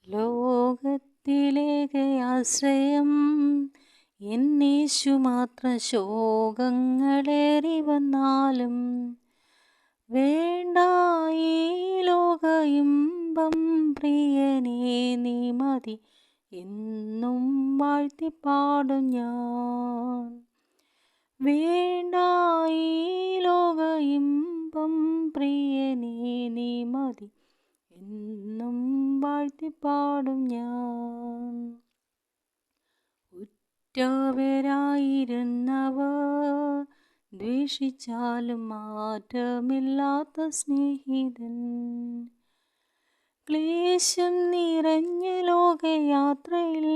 ലോകത്തിലേക്ക് ആശ്രയം എന്നീശു മാത്ര ശോകങ്ങളേറി വന്നാലും വേണ്ട ഈ ലോക ഇമ്പം പ്രിയനേ നീ മതി എന്നും വാഴ്ത്തിപ്പാടും ഞാൻ. വേണ്ട ഈ ലോക ഇമ്പം പ്രിയനേ നീ മതി എന്നും വാഴ്ത്തിപ്പാടും ഞാൻ. ഉറ്റവരായിരുന്നവർ ദ്വേഷിച്ചാലും മാറ്റമില്ലാത്ത സ്നേഹിതൻ, ക്ലേശം നിറഞ്ഞ ലോകയാത്രയിൽ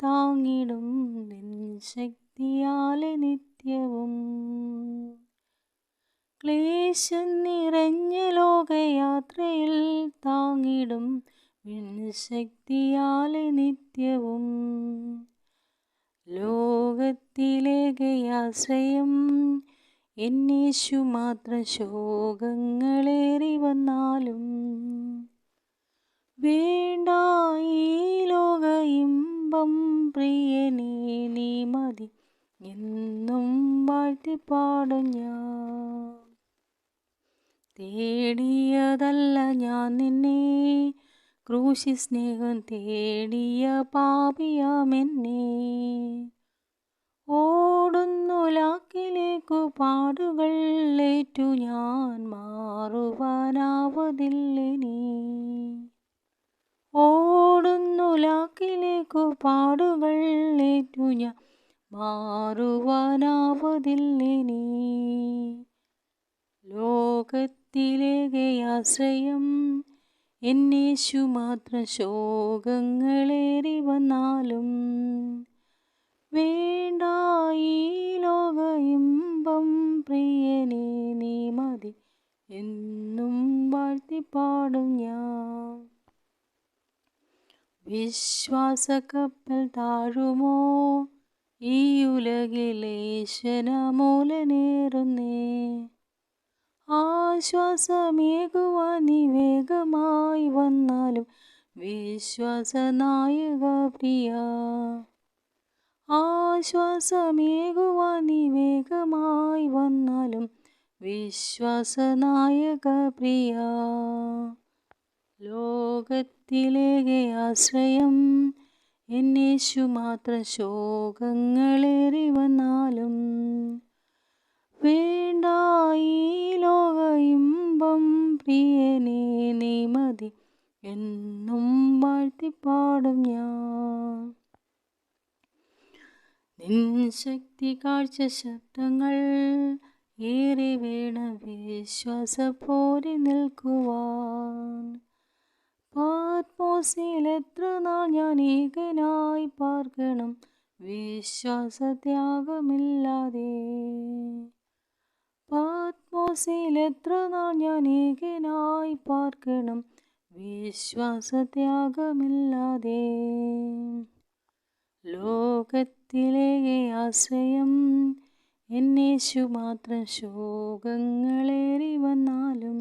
താങ്ങിടും നിൻ ശക്തിയാലെ നിത്യവും. ക്ലേശം നിറഞ്ഞ ലോകയാത്രയിൽ താങ്ങിടും നിൻ ശക്തിയാലെ നിത്യവും. ലോകത്തിലേക്ക് ആശ്രയം എന്നീശു മാത്ര ശോകങ്ങളേറി വന്നാലും വേണ്ട ഈ ലോക ഇമ്പം പ്രിയനേ നീ മതി എന്നും വാഴ്ത്തിപ്പാടും ഞാൻ. തേടിയതല്ല ഞാൻ നിന്നെ, ക്രൂശി സ്നേഹം തേടിയ പാപിയാമെന്നെ. ഓടുന്നു ലാക്കിലേക്കു പാടുകൾ ഏറ്റു ഞാൻ മാറുവാനാവതില്ലിനി. ഓടുന്നു ലാക്കിലേക്കു പാടുകൾ ഏറ്റു ഞാൻ മാറുവാനാവതില്ലിനി. ലോകത്തിലേക്ക് ആശ്രയം എന്നീശു മാത്ര ശോകങ്ങളേറി വന്നാലും വേണ്ട ഈ ലോക ഇമ്പം പ്രിയനേ നീ മതി എന്നും വാഴ്ത്തിപ്പാടും ഞാൻ. വിശ്വാസക്കപ്പൽ താഴുമോ ഈ ഉലകിലേശനമൂലനേറുന്നേ. ആശ്വാസമേകുവാൻ നീ വേഗമായി വന്നാലും വിശ്വാസനായക പ്രിയ. ആശ്വാസമേകുവാൻ നീ വേഗമായി വന്നാലും വിശ്വാസനായക പ്രിയ. ലോകത്തിലേക്ക് ആശ്രയം എന്നീശു മാത്ര ശോകങ്ങളേറി വന്നാലും വേണ്ട ഈ ലോക ഇമ്പം പ്രിയനേ നീ മതി എന്നും വാഴ്ത്തിപ്പാടും ഞാൻ. നിൻ ശക്തി കാഴ്ച ശബ്ദങ്ങൾ ഏറെ വേണം വിശ്വാസപ്പോരി നിൽക്കുവാൻ. പാത്മോസിൽ എത്ര നാൾ ഞാൻ ഏകനായി പാർക്കണം വിശ്വാസത്യാഗമില്ലാതെ. പാത്മോസിൽ എത്ര നാൾ ഞാൻ ഏകനായി പാർക്കണം വിശ്വാസത്യാഗമില്ലാതെ. ലോകത്തിലേക്ക് ആശ്രയം എന്നീശു മാത്ര ശോകങ്ങളേറി വന്നാലും